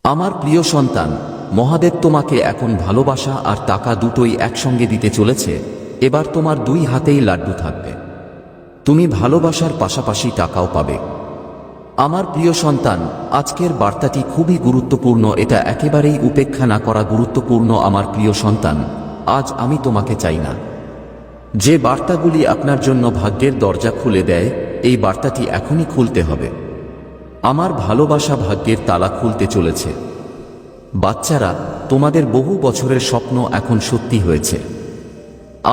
আমার প্রিয় সন্তান, মহাদেব তোমাকে এখন ভালোবাসা আর টাকা দুটোই একসঙ্গে দিতে চলেছে। এবার তোমার দুই হাতেই লাড্ডু থাকবে। তুমি ভালোবাসার পাশাপাশি টাকাও পাবে। আমার প্রিয় সন্তান, আজকের বার্তাটি খুবই গুরুত্বপূর্ণ। এটা একেবারেই উপেক্ষা না করা গুরুত্বপূর্ণ। আমার প্রিয় সন্তান, আজ আমি তোমাকে চাই না। যে বার্তাগুলি আপনার জন্য ভাগ্যের দরজা খুলে দেয়, এই বার্তাটি এখনই খুলতে হবে। আমার ভালোবাসা ভাগ্যের তালা খুলতে চলেছে। বাচ্চারা, তোমাদের বহু বছরের স্বপ্ন এখন সত্যি হয়েছে।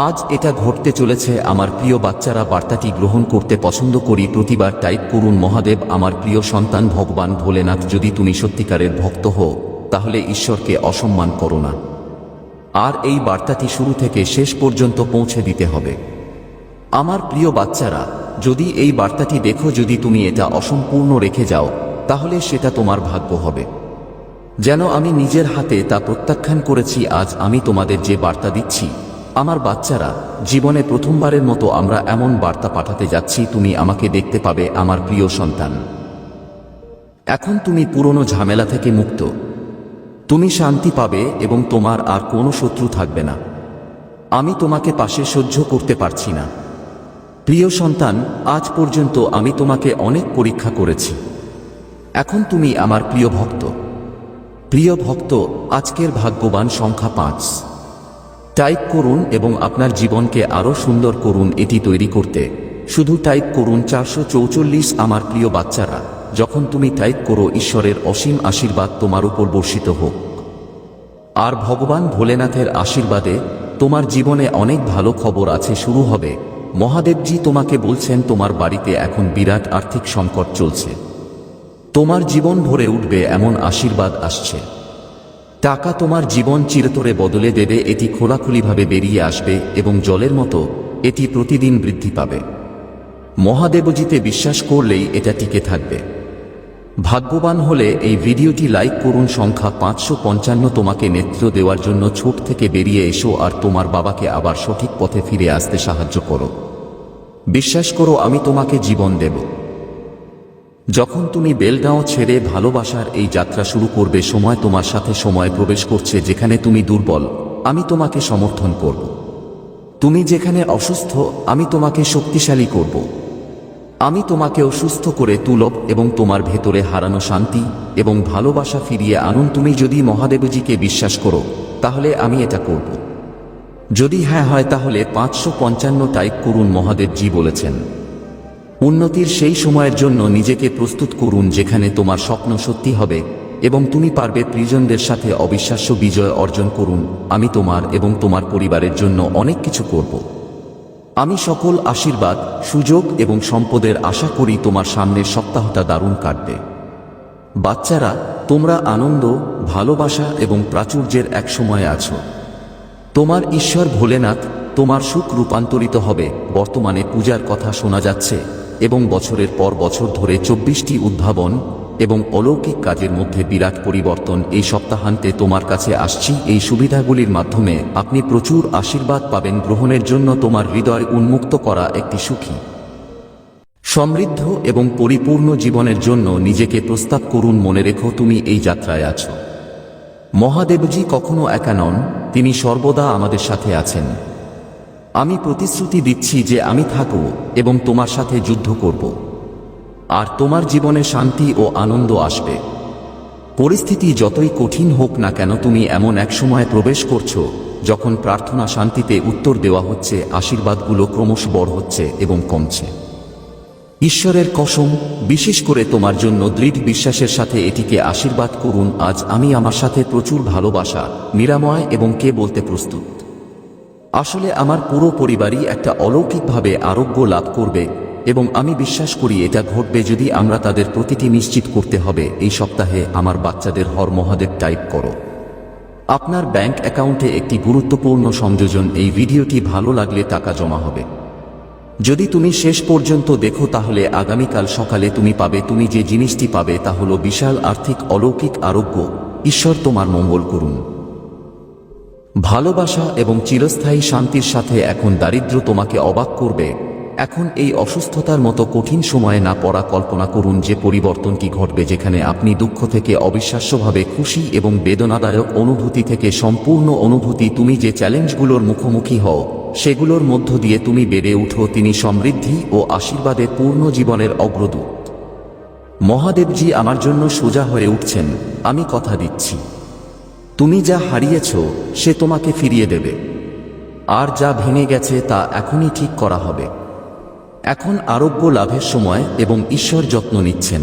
আজ এটা ঘটতে চলেছে। আমার প্রিয় বাচ্চারা, বার্তাটি গ্রহণ করতে পছন্দ করি। প্রতিবার টাইপ করুন মহাদেব। আমার প্রিয় সন্তান, ভগবান ভোলেনাথ, যদি তুমি সত্যিকারের ভক্ত হও তাহলে ঈশ্বরকে অসম্মান করো না। আর এই বার্তাটি শুরু থেকে শেষ পর্যন্ত পৌঁছে দিতে হবে। আমার প্রিয় বাচ্চারা, যদি এই বার্তাটি দেখো, যদি তুমি এটা অসম্পূর্ণ রেখে যাও, তাহলে সেটা তোমার ভাগ্য হবে। যেন আমি নিজের হাতে তা প্রত্যাখ্যান করেছি। আজ আমি তোমাদের যে বার্তা দিচ্ছি, আমার বাচ্চারা, জীবনে প্রথমবারের মতো আমরা এমন বার্তা পাঠাতে যাচ্ছি। তুমি আমাকে দেখতে পাবে। আমার প্রিয় সন্তান, এখন তুমি পুরনো ঝামেলা থেকে মুক্ত। তুমি শান্তি পাবে এবং তোমার আর কোনো শত্রু থাকবে না। আমি তোমাকে পাশে সহ্য করতে পারছি না। প্রিয় সন্তান, আজ পর্যন্ত আমি তোমাকে অনেক পরীক্ষা করেছি। এখন তুমি আমার প্রিয় ভক্ত। প্রিয় ভক্ত, আজকের ভাগ্যবান সংখ্যা 5। টাইপ করুন এবং আপনার জীবনকে আরও সুন্দর করুন। এটি তৈরি করতে শুধু টাইপ করুন 444। আমার প্রিয় বাচ্চারা, যখন তুমি টাইপ করো, ঈশ্বরের অসীম আশীর্বাদ তোমার উপর বর্ষিত হোক। আর ভগবান ভোলেনাথের আশীর্বাদে তোমার জীবনে অনেক ভালো খবর আছে শুরু হবে। মহাদেবজি তোমাকে বলছেন, তোমার বাড়িতে এখন বিরাট আর্থিক সংকট চলছে। তোমার জীবন ভরে উঠবে এমন আশীর্বাদ আসছে। টাকা তোমার জীবন চিরতরে বদলে দেবে। এটি খোলাখুলিভাবে বেরিয়ে আসবে এবং জলের মতো এটি প্রতিদিন বৃদ্ধি পাবে। মহাদেবজিতে বিশ্বাস করলেই এটা টিকে থাকবে। ভাগ্যবান হলে এই ভিডিওটি লাইক করুন। সংখ্যা 555। তোমাকে নেতৃত্ব দেওয়ার জন্য ছোট থেকে বেরিয়ে এসো আর তোমার বাবাকে আবার সঠিক পথে ফিরে আসতে সাহায্য করো। বিশ্বাস করো, আমি তোমাকে জীবন দেব। যখন তুমি বেলগাঁও ছেড়ে ভালোবাসার এই যাত্রা শুরু করবে, সময় তোমার সাথে সময় প্রবেশ করছে। যেখানে তুমি দুর্বল, আমি তোমাকে সমর্থন করব। তুমি যেখানে অসুস্থ, আমি তোমাকে শক্তিশালী করব। আমি তোমাকে অসুস্থ করে তুলব এবং তোমার ভেতরে হারানো শান্তি এবং ভালোবাসা ফিরিয়ে আনুন। তুমি যদি মহাদেবজিকে বিশ্বাস করো, তাহলে আমি এটা করব। যদি হ্যাঁ হয়, তাহলে 555 টাইপ করুন। মহাদেবজি বলেছেন, উন্নতির সেই সময়ের জন্য নিজেকে প্রস্তুত করুন যেখানে তোমার স্বপ্ন সত্যি হবে এবং তুমি পারবে। প্রিয়জনদের সাথে অবিশ্বাস্য বিজয় অর্জন করুন। আমি তোমার এবং তোমার পরিবারের জন্য অনেক কিছু করব। আমি সকল আশীর্বাদ, সুযোগ এবং সম্পদের আশা করি। তোমার সামনের সপ্তাহটা দারুণ কাটবে। বাচ্চারা, তোমরা আনন্দ, ভালোবাসা এবং প্রাচুর্যের এক সময়ে আছো। তোমার ঈশ্বর ভোলেনাথ তোমার সুখ রূপান্তরিত হবে। বর্তমানে পূজার কথা শোনা যাচ্ছে এবং বছরের পর বছর ধরে 24টি উদ্ভাবন এবং অলৌকিক কাজের মধ্যে বিরাট পরিবর্তন এই সপ্তাহান্তে তোমার কাছে আসছি। এই সুবিধাগুলির মাধ্যমে আপনি প্রচুর আশীর্বাদ পাবেন। গ্রহণের জন্য তোমার হৃদয় উন্মুক্ত করা একটি সুখী, সমৃদ্ধ এবং পরিপূর্ণ জীবনের জন্য নিজেকে প্রস্তাব করুন। মনে রেখো, তুমি এই যাত্রায় আছো। মহাদেবজি কখনো একা নন, তিনি সর্বদা আমাদের সাথে আছেন। আমি প্রতিশ্রুতি দিচ্ছি যে আমি থাকব এবং তোমার সাথে যুদ্ধ করব। আর তোমার জীবনে শান্তি ও আনন্দ আসবে। পরিস্থিতি যতই কঠিন হোক না কেন, তুমি এমন এক সময়ে প্রবেশ করছো যখন প্রার্থনা শান্তিতে উত্তর দেওয়া হচ্ছে। আশীর্বাদগুলো ক্রমশ বড় হচ্ছে এবং কমছে। ঈশ্বরের কসম, বিশেষ করে তোমার জন্য দৃঢ় বিশ্বাসের সাথে এটিকে আশীর্বাদ করুন। আজ আমি আমার সাথে প্রচুর ভালোবাসা, নিরাময় এবং কে বলতে প্রস্তুত। আসলে আমার পুরো পরিবারই একটা অলৌকিকভাবে আরোগ্য লাভ করবে এবং আমি বিশ্বাস করি এটা ঘটবে যদি আমরা তাদের প্রতিটি নিশ্চিত করতে হবে। এই সপ্তাহে আমার বাচ্চাদের হর মহাদেব টাইপ করো। আপনার ব্যাংক অ্যাকাউন্টে একটি গুরুত্বপূর্ণ সংযোজন। এই ভিডিওটি ভালো লাগলে টাকা জমা হবে। যদি তুমি শেষ পর্যন্ত দেখো, তাহলে আগামীকাল সকালে তুমি পাবে। তুমি যে জিনিসটি পাবে তা হলো বিশাল আর্থিক অলৌকিক আরোগ্য। ঈশ্বর তোমার মঙ্গল করুন। ভালোবাসা এবং চিরস্থায়ী শান্তির সাথে এখন দারিদ্র্য তোমাকে অবাক করবে। এখন এই অসুস্থতার মতো কঠিন সময়ে না পড়া কল্পনা করুন যে পরিবর্তনটি ঘটবে, যেখানে আপনি দুঃখ থেকে অবিশ্বাস্যভাবে খুশি এবং বেদনাদায়ক অনুভূতি থেকে সম্পূর্ণ অনুভূতি। তুমি যে চ্যালেঞ্জগুলোর মুখোমুখি হও সেগুলোর মধ্য দিয়ে তুমি বেড়ে উঠো। তিনি সমৃদ্ধি ও আশীর্বাদে পূর্ণ জীবনের অগ্রদূত। মহাদেবজি আমার জন্য সোজা হয়ে উঠছেন। আমি কথা দিচ্ছি, তুমি যা হারিয়েছ সে তোমাকে ফিরিয়ে দেবে, আর যা ভেঙে গেছে তা এখনই ঠিক করা হবে। এখন আরোগ্য লাভের সময় এবং ঈশ্বর যত্ন নিচ্ছেন।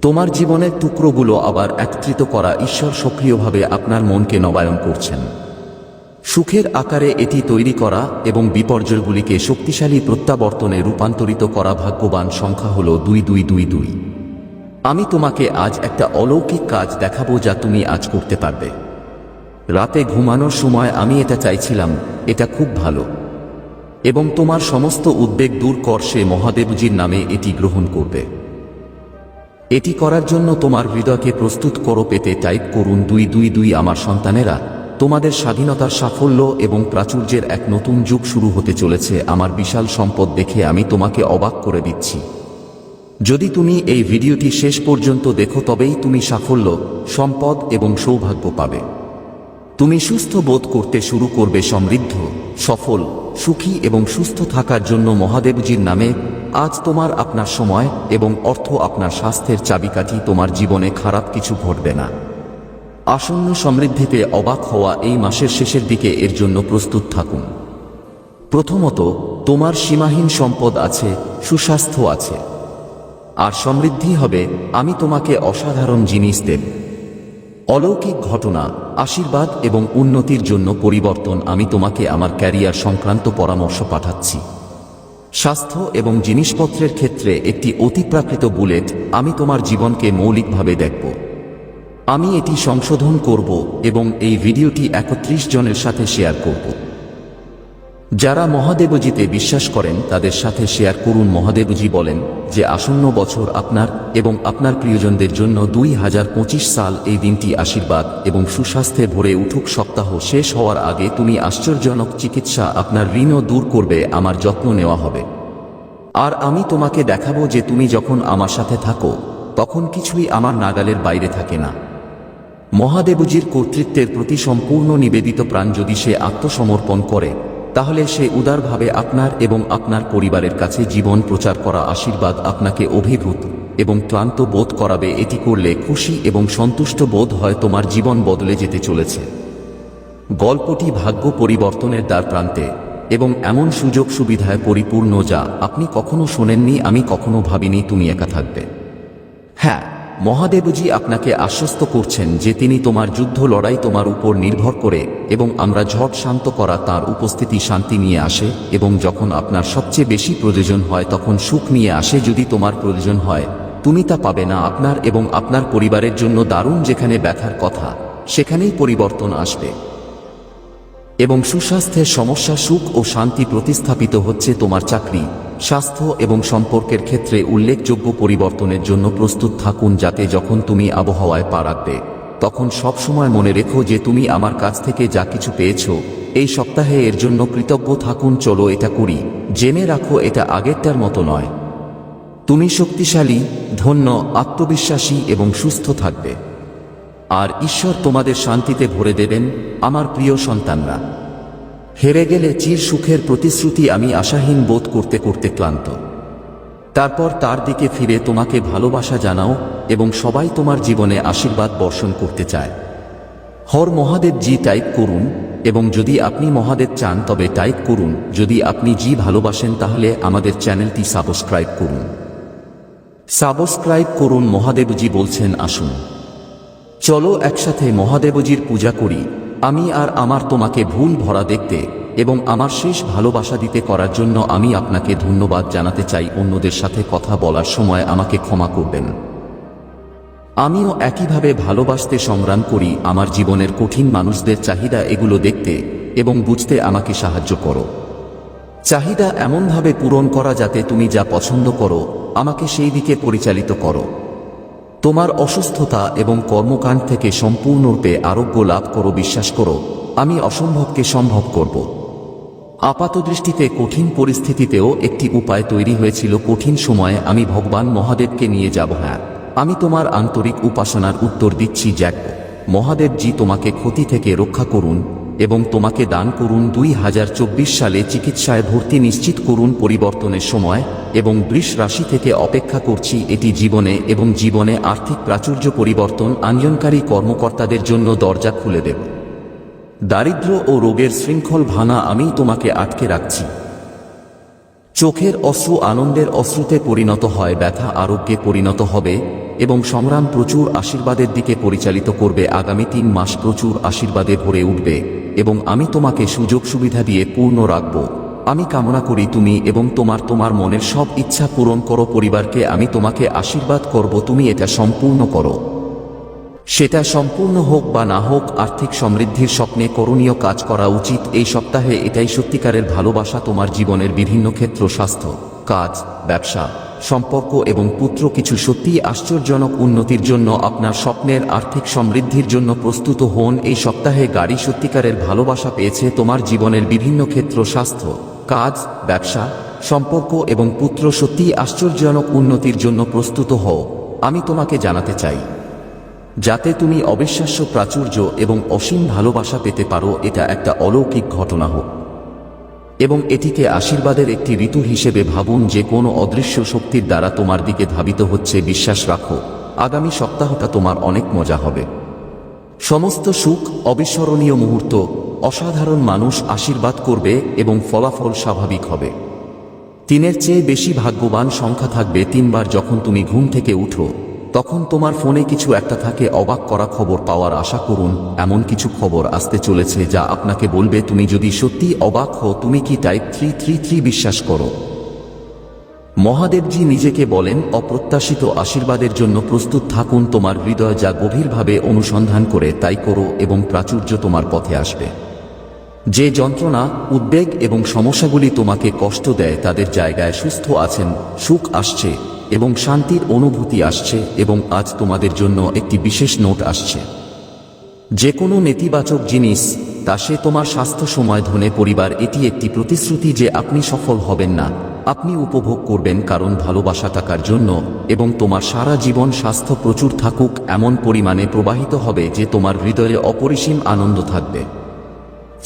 তোমার জীবনের টুকরোগুলো আবার একত্রিত করা, ঈশ্বর সক্রিয়ভাবে আপনার মনকে নবায়ন করছেন। সুখের আকারে এটি তৈরি করা এবং বিপর্যয়গুলিকে শক্তিশালী প্রত্যাবর্তনে রূপান্তরিত করা। ভাগ্যবান সংখ্যা হল 2222। আমি তোমাকে আজ একটা অলৌকিক কাজ দেখাবো যা তুমি আজ করতে পারবে। রাতে ঘুমানোর সময় আমি এটা চাইছিলাম, এটা খুব ভালো, এবং তোমার সমস্ত উদ্বেগ দূর কর। সে মহাদেবজির নামে এটি গ্রহণ করবে। এটি করার জন্য তোমার হৃদয়কে প্রস্তুত করো। পেতে টাইপ করুন 222। আমার সন্তানেরা, তোমাদের স্বাধীনতার সাফল্য এবং প্রাচুর্যের এক নতুন যুগ শুরু হতে চলেছে। আমার বিশাল সম্পদ দেখে আমি তোমাকে অবাক করে দিচ্ছি। যদি তুমি এই ভিডিওটি শেষ পর্যন্ত দেখো তবেই তুমি সাফল্য, সম্পদ এবং সৌভাগ্য পাবে। তুমি সুস্থ বোধ করতে শুরু করবে। সমৃদ্ধ, সফল, সুখী এবং সুস্থ থাকার জন্য মহাদেবজির নামে আজ তোমার আপনার সময় এবং অর্থ আপনার স্বাস্থ্যের চাবিকাঠি। তোমার জীবনে খারাপ কিছু ঘটবে না। আসন্ন সমৃদ্ধিতে অবাক হওয়া এই মাসের শেষের দিকে এর জন্য প্রস্তুত থাকুন। প্রথমত, তোমার সীমাহীন সম্পদ আছে, সুস্বাস্থ্য আছে, আর সমৃদ্ধি হবে। আমি তোমাকে অসাধারণ জিনিস দেব, অলৌকিক ঘটনা, আশীর্বাদ এবং উন্নতির জন্য পরিবর্তন। আমি তোমাকে আমার ক্যারিয়ার সংক্রান্ত পরামর্শ পাঠাচ্ছি। স্বাস্থ্য এবং জিনিসপত্রের ক্ষেত্রে একটি অতিপ্রাকৃত বুলেট। আমি তোমার জীবনকে মৌলিকভাবে দেখব। আমি এটি সংশোধন করব এবং এই ভিডিওটি 31 জনের সাথে শেয়ার করব। যারা মহাদেবজিতে বিশ্বাস করেন তাদের সাথে শেয়ার করুন। মহাদেবজি বলেন যে আসন্ন বছর আপনার এবং আপনার প্রিয়জনদের জন্য 2025 সাল। এই দিনটি আশীর্বাদ এবং সুস্বাস্থ্যে ভরে উঠুক। সপ্তাহ শেষ হওয়ার আগে তুমি আশ্চর্যজনক চিকিৎসা, আপনার ঋণও দূর করবে। আমার যত্ন নেওয়া হবে, আর আমি তোমাকে দেখাবো যে তুমি যখন আমার সাথে থাকো তখন কিছুই আমার নাগালের বাইরে থাকে না। মহাদেবজির কর্তৃত্বের প্রতি সম্পূর্ণ নিবেদিত প্রাণ যদি সে আত্মসমর্পণ করে, তাহলে সে উদারভাবে আপনার এবং আপনার পরিবারের কাছে জীবন প্রচার করা আশীর্বাদ আপনাকে অভিভূত এবং ক্লান্ত বোধ করাবে। এটি করলে খুশি এবং সন্তুষ্ট বোধ হয়। তোমার জীবন বদলে যেতে চলেছে। গল্পটি ভাগ্য পরিবর্তনের দ্বার প্রান্তে এবং এমন সুযোগ সুবিধায় পরিপূর্ণ যা আপনি কখনো শোনেননি। আমি কখনো ভাবিনি তুমি একা থাকবে। হ্যাঁ, মহাদেবজি আপনাকে আশ্বস্ত করছেন যে তিনি তোমার যুদ্ধ লড়াই তোমার উপর নির্ভর করে, এবং আমরা ঝড় শান্ত করা তাঁর উপস্থিতি শান্তি নিয়ে আসে, এবং যখন আপনার সবচেয়ে বেশি প্রয়োজন হয় তখন সুখ নিয়ে আসে। যদি তোমার প্রয়োজন হয় তুমি তা পাবে না। আপনার এবং আপনার পরিবারের জন্য দারুণ। যেখানে ব্যথার কথা সেখানেই পরিবর্তন আসবে, এবং সুস্বাস্থ্যের সমস্যা সুখ ও শান্তি প্রতিস্থাপিত হচ্ছে। তোমার চাকরি, স্বাস্থ্য এবং সম্পর্কের ক্ষেত্রে উল্লেখযোগ্য পরিবর্তনের জন্য প্রস্তুত থাকুন, যাতে যখন তুমি আবহাওয়ায় পা রাখবে তখন সবসময় মনে রেখো যে তুমি আমার কাছ থেকে যা কিছু পেয়েছ এই সপ্তাহে এর জন্য কৃতজ্ঞ থাকুন। চলো এটা করি। জেনে রাখো এটা আগেরটার মতো নয়। তুমি শক্তিশালী, ধন্য, আত্মবিশ্বাসী এবং সুস্থ থাকবে, আর ঈশ্বর তোমাদের শান্তিতে ভরে দেবেন। আমার প্রিয় সন্তানরা, হেরে গেলে চির সুখের প্রতিশ্রুতি। আমি আশাহীন বোধ করতে করতে ক্লান্ত। তারপর তার দিকে ফিরে তোমাকে ভালোবাসা জানাও, এবং সবাই তোমার জীবনে আশীর্বাদ বর্ষণ করতে চায়। হর মহাদেব জি টাইপ করুন, এবং যদি আপনি মহাদেব চান তবে টাইপ করুন। যদি আপনি জি ভালোবাসেন তাহলে আমাদের চ্যানেলটি সাবস্ক্রাইব করুন। সাবস্ক্রাইব করুন। মহাদেবজি বলছেন আসুন চলো একসাথে মহাদেবজির পূজা করি। আমি আর আমার তোমাকে ভুল ভরা দেখতে এবং আমার শেষ ভালোবাসা দিতে করার জন্য আমি আপনাকে ধন্যবাদ জানাতে চাই। অন্যদের সাথে কথা বলার সময় আমাকে ক্ষমা করবেন। আমিও একইভাবে ভালোবাসতে সংগ্রাম করি। আমার জীবনের কঠিন মানুষদের চাহিদা এগুলো দেখতে এবং বুঝতে আমাকে সাহায্য করো। চাহিদা এমনভাবে পূরণ করা যাতে তুমি যা পছন্দ করো আমাকে সেই দিকে পরিচালিত করো। তোমার অসুস্থতা এবং কর্মকাণ্ড থেকে সম্পূর্ণরূপে আরোগ্য লাভ করো। বিশ্বাস করো, আমি অসম্ভবকে সম্ভব করব। আপাতদৃষ্টিতে কঠিন পরিস্থিতিতেও একটি উপায় তৈরি হয়েছিল। কঠিন সময়ে আমি ভগবান মহাদেবকে নিয়ে যাব। হ্যাঁ, আমি তোমার আন্তরিক উপাসনার উত্তর দিচ্ছি জ্যাক। মহাদেবজি তোমাকে ক্ষতি থেকে রক্ষা করুন এবং তোমাকে দান করুন 2024 সালে চিকিৎসায় ভর্তি নিশ্চিত করুন পরিবর্তনের সময়, এবং বৃষ রাশি থেকে অপেক্ষা করছি এটি জীবনে এবং জীবনে আর্থিক প্রাচুর্য পরিবর্তন আনয়নকারী কর্মকর্তাদের জন্য দরজা খুলে দেব। দারিদ্র্য ও রোগের শৃঙ্খল ভাঙা আমি তোমাকে আটকে রাখছি। চোখের অশ্রু আনন্দের অশ্রুতে পরিণত হয়, ব্যথা আরোগ্যে পরিণত হবে এবং সংগ্রাম প্রচুর আশীর্বাদের দিকে পরিচালিত করবে। আগামী 3 মাস প্রচুর আশীর্বাদে ভরে উঠবে এবং আমি তোমাকে সুযোগ সুবিধা দিয়ে পূর্ণ রাখব। আমি কামনা করি তুমি এবং তোমার মনের সব ইচ্ছা পূরণ করো। পরিবারকে আমি তোমাকে আশীর্বাদ করব তুমি এটা সম্পূর্ণ করো। সেটা সম্পূর্ণ হোক বা না হোক, আর্থিক সমৃদ্ধির স্বপ্নে করণীয় কাজ করা উচিত এই সপ্তাহে। এটাই সত্যিকারের ভালোবাসা তোমার জীবনের বিভিন্ন ক্ষেত্র, স্বাস্থ্য, কাজ, ব্যবসা, সম্পর্ক এবং পুত্র কিছু সত্যিই আশ্চর্যজনক উন্নতির জন্য আপনার স্বপ্নের আর্থিক সমৃদ্ধির জন্য প্রস্তুত হন। এই সপ্তাহে গাড়ি সত্যিকারের ভালোবাসা পেয়েছে তোমার জীবনের বিভিন্ন ক্ষেত্র, স্বাস্থ্য, কাজ, ব্যবসা, সম্পর্ক এবং পুত্র সত্যিই আশ্চর্যজনক উন্নতির জন্য প্রস্তুত হও। আমি তোমাকে জানাতে চাই যাতে তুমি অবিশ্বাস্য প্রাচুর্য এবং অসীম ভালোবাসা পেতে পারো। এটা একটা অলৌকিক ঘটনা হোক এবং এটিকে আশীর্বাদের একটি ঋতু হিসেবে ভাবুন, যে কোনো অদৃশ্য শক্তির দ্বারা তোমার দিকে ধাবিত হচ্ছে। বিশ্বাস রাখো, আগামী সপ্তাহটা তোমার অনেক মজা হবে। সমস্ত সুখ, অবিস্মরণীয় মুহূর্ত, অসাধারণ মানুষ আশীর্বাদ করবে এবং ফলাফল স্বাভাবিক হবে। 3-এর চেয়ে বেশি ভাগ্যবান সংখ্যা থাকবে 3 বার। যখন তুমি ঘুম থেকে উঠো তখন তোমার ফোনে কিছু একটা থাকে, অবাক করা খবর পাওয়ার আশা করুন। এমন কিছু খবর আসতে চলেছে যা আপনাকে বলবে তুমি যদি সত্যি অবাক হও। তুমি কি টাইপ 333 বিশ্বাস করো? মহাদেবজি নিজেকে বলেন অপ্রত্যাশিত আশীর্বাদের জন্য প্রস্তুত থাকুন। তোমার হৃদয় যা গভীরভাবে অনুসন্ধান করে তাই করো এবং প্রাচুর্য তোমার পথে আসবে। যে যন্ত্রণা, উদ্বেগ এবং সমস্যাগুলি তোমাকে কষ্ট দেয় তাদের জায়গায় সুস্থ আছেন, সুখ আসছে এবং শান্তির অনুভূতি আসছে। এবং আজ তোমাদের জন্য একটি বিশেষ নোট আসছে। যে কোনো নেতিবাচক জিনিস, তা সে তোমার স্বাস্থ্য, সময়, ধনে, পরিবার, এটি একটি প্রতিশ্রুতি যে আপনি সফল হবেন না, আপনি উপভোগ করবেন। কারণ ভালোবাসা টাকার জন্য এবং তোমার সারা জীবন স্বাস্থ্য প্রচুর থাকুক এমন পরিমাণে প্রবাহিত হবে যে তোমার হৃদয়ে অপরিসীম আনন্দ থাকবে।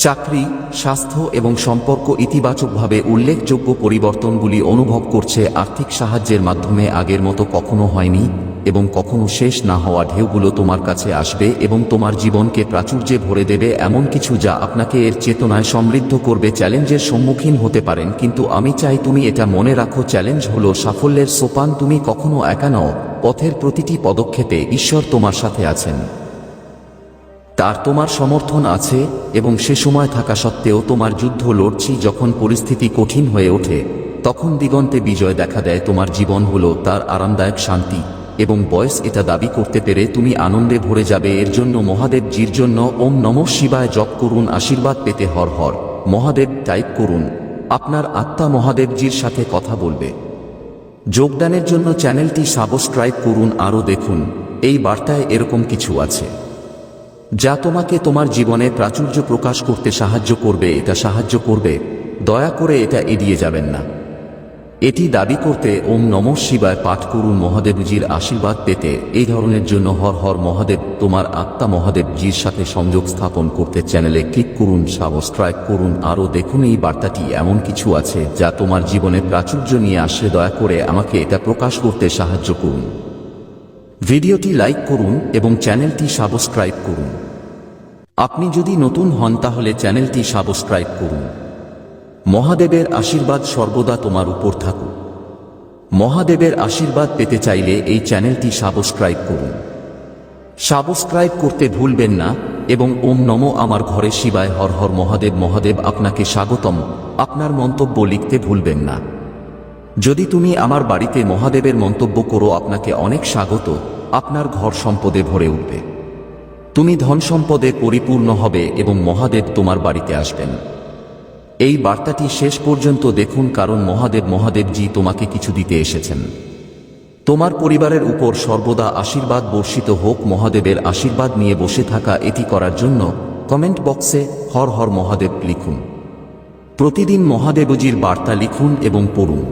চাকরি, স্বাস্থ্য এবং সম্পর্ক ইতিবাচকভাবে উল্লেখযোগ্য পরিবর্তনগুলি অনুভব করছে। আর্থিক সাহায্যের মাধ্যমে আগের মতো কখনো হয়নি এবং কখনো শেষ না হওয়া ঢেউগুলো তোমার কাছে আসবে এবং তোমার জীবনকে প্রাচুর্যে ভরে দেবে, এমন কিছু যা আপনাকে এর চেতনায় সমৃদ্ধ করবে। চ্যালেঞ্জের সম্মুখীন হতে পারেন, কিন্তু আমি চাই তুমি এটা মনে রাখো, চ্যালেঞ্জ হলো সাফল্যের সোপান। তুমি কখনো একা নও, পথের প্রতিটি পদক্ষেপে ঈশ্বর তোমার সাথে আছেন, তার তোমার সমর্থন আছে এবং সে সময় থাকা সত্ত্বেও তোমার যুদ্ধ লড়ছি। যখন পরিস্থিতি কঠিন হয়ে ওঠে তখন দিগন্তে বিজয় দেখা দেয়। তোমার জীবন হলো তার আরামদায়ক শান্তি এবং বয়স এটা দাবি করতে পেরে তুমি আনন্দে ভরে যাবে। এর জন্য মহাদেবজির জন্য ওম নমঃ শিবায় জপ করুন। আশীর্বাদ পেতে হর হর মহাদেব টাইপ করুন। আপনার আত্মা মহাদেবজির সাথে কথা বলবে। যোগদানের জন্য চ্যানেলটি সাবস্ক্রাইব করুন। আরও দেখুন, এই বার্তায় এরকম কিছু আছে যা তোমাকে তোমার জীবনে প্রাচুর্য প্রকাশ করতে সাহায্য করবে। এটা সাহায্য করবে, দয়া করে এটা এড়িয়ে যাবেন না। এটি দাবি করতে ওম নমঃ শিবায় পাঠ করুন। মহাদেবজির আশীর্বাদ পেতে এই ধরনের জন্য হর হর মহাদেব। তোমার আত্মা মহাদেবজির সাথে সংযোগ স্থাপন করতে চ্যানেলে ক্লিক করুন, সাবস্ক্রাইব করুন। আরও দেখুন, এই বার্তাটি এমন কিছু আছে যা তোমার জীবনে প্রাচুর্য নিয়ে আসে। দয়া করে আমাকে এটা প্রকাশ করতে সাহায্য করুন। ভিডিওটি লাইক করুন এবং চ্যানেলটি সাবস্ক্রাইব করুন। আপনি যদি নতুন হন তাহলে চ্যানেলটি সাবস্ক্রাইব করুন। মহাদেবের আশীর্বাদ সর্বদা তোমার উপর থাকুক। মহাদেবের আশীর্বাদ পেতে চাইলে এই চ্যানেলটি সাবস্ক্রাইব করুন। সাবস্ক্রাইব করতে ভুলবেন না এবং ওম নমো আমার ঘরে শিবায় হর হর মহাদেব। মহাদেব আপনাকে স্বাগতম। আপনার মন্তব্য লিখতে ভুলবেন না। যদি তুমি আমার বাড়িতে মহাদেবের মন্তব্য করো, আপনাকে অনেক স্বাগত। আপনার ঘর সম্পদে ভরে উঠবে, তুমি ধন সম্পদে পরিপূর্ণ হবে এবং মহাদেব তোমার বাড়িতে আসবেন। এই বার্তাটি শেষ পর্যন্ত দেখুন, কারণ মহাদেবজি তোমাকে কিছু দিতে এসেছেন। তোমার পরিবারের উপর সর্বদা আশীর্বাদ বর্ষিত হোক। মহাদেবের আশীর্বাদ নিয়ে বসে থাকা, এটি করার জন্য কমেন্ট বক্সে হর হর মহাদেব লিখুন। প্রতিদিন মহাদেবজির বার্তা লিখুন এবং পড়ুন।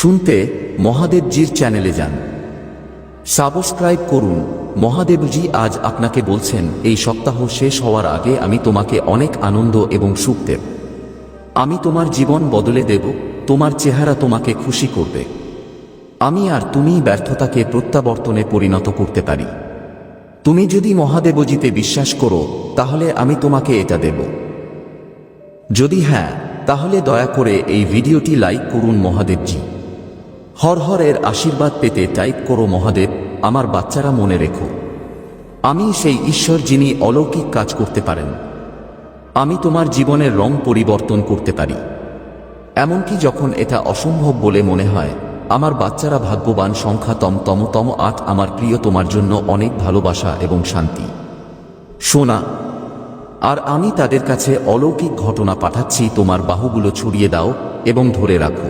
শুনতে মহাদেবজির চ্যানেলে যান, সাবস্ক্রাইব করুন। মহাদেবজি আজ আপনাকে বলছেন, এই সপ্তাহ শেষ হওয়ার আগে আমি তোমাকে অনেক আনন্দ এবং সুখ দেব। আমি তোমার জীবন বদলে দেব, তোমার চেহারা তোমাকে খুশি করবে। আমি আর তুমি ব্যর্থতাকে প্রত্যাবর্তনে পরিণত করতে পারি। তুমি যদি মহাদেবজিতে বিশ্বাস করো তাহলে আমি তোমাকে এটা দেব। যদি হ্যাঁ, তাহলে দয়া করে এই ভিডিওটি লাইক করুন। মহাদেবজি হর হর এর আশীর্বাদ পেতে টাইপ করো, মহাদেব আমার বাচ্চারা মনে রেখো, আমি সেই ঈশ্বর যিনি অলৌকিক কাজ করতে পারেন। আমি তোমার জীবনের রং পরিবর্তন করতে পারি, এমনকি যখন এটা অসম্ভব বলে মনে হয়। আমার বাচ্চারা ভাগ্যবান। সংখ্যা তম 8। আমার প্রিয়, তোমার জন্য অনেক ভালোবাসা এবং শান্তি, সোনা। আর আমি তাদের কাছে অলৌকিক ঘটনা পাঠাচ্ছি। তোমার বাহুগুলো ছড়িয়ে দাও এবং ধরে রাখো।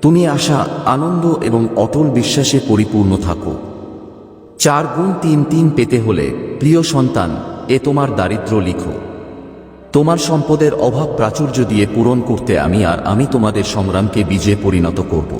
তুমি আশা, আনন্দ এবং অটল বিশ্বাসে পরিপূর্ণ থাকো। 4 গুণ 3 পেতে হলে প্রিয় সন্তান, এ তোমার দারিদ্র্য লিখো। তোমার সম্পদের অভাব প্রাচুর্য দিয়ে পূরণ করতে আমি তোমাদের সংগ্রামকে বিজয়ে পরিণত করব।